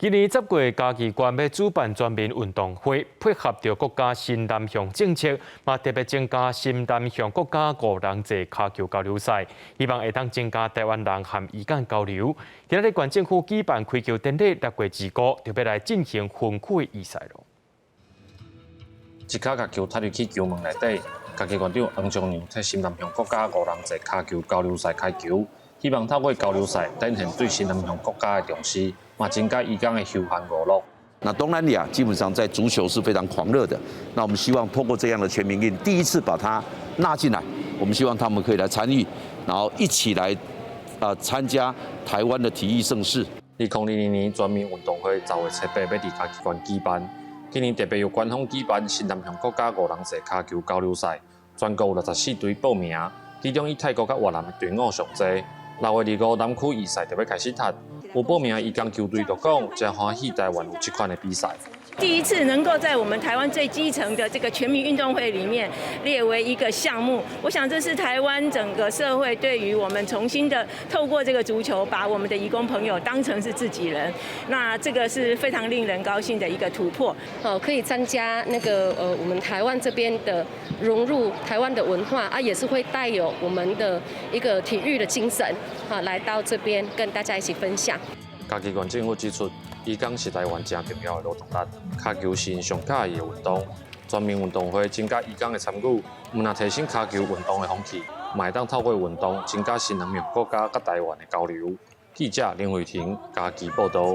今年10月，嘉义县要主办全民运动会，配合着国家新南向政策，嘛特别增加新南向国家五人制骹球交流赛，希望会当增加台湾人和医间交流。今日县政府举办开球典礼，6月2号就要来进行分区预赛咯。一卡甲球踏入去球门内底，嘉义县长黄忠良替新南向国家五人制骹球交流赛开球，希望透过交流赛展现对新南向国家的重视。嘛，增加医工的休闲娱乐。那东南亚基本上在足球是非常狂热的，那我们希望通过这样的全民运，第一次把它纳进来，我们希望他们可以来参与，然后一起来参加台湾的体育盛事。2022年全民运动会10月7日要伫嘉义县举办，今年特别由官方举办新南向国家五人制骹球交流赛，全国有64队报名，其中以泰国甲越南的队伍上济。6月2号南区预赛就要开始踢。有报名的义工球队就讲，真欢喜台湾有这款的比赛。第一次能够在我们台湾最基层的这个全民运动会里面列为一个项目，我想这是台湾整个社会对于我们重新的透过这个足球，把我们的移工朋友当成是自己人，那这个是非常令人高兴的一个突破。可以参加那个我们台湾这边的融入台湾的文化啊，也是会带有我们的一个体育的精神来到这边跟大家一起分享。嘉义县政府指出，移工是台湾真重要的劳动力，骹球是上喜的运动。全民运动会增加移工的参与，唔但提升骹球运动的风气，嘛会当透过运动增加新南向国家甲台湾的交流。记者林慧婷，嘉义报道。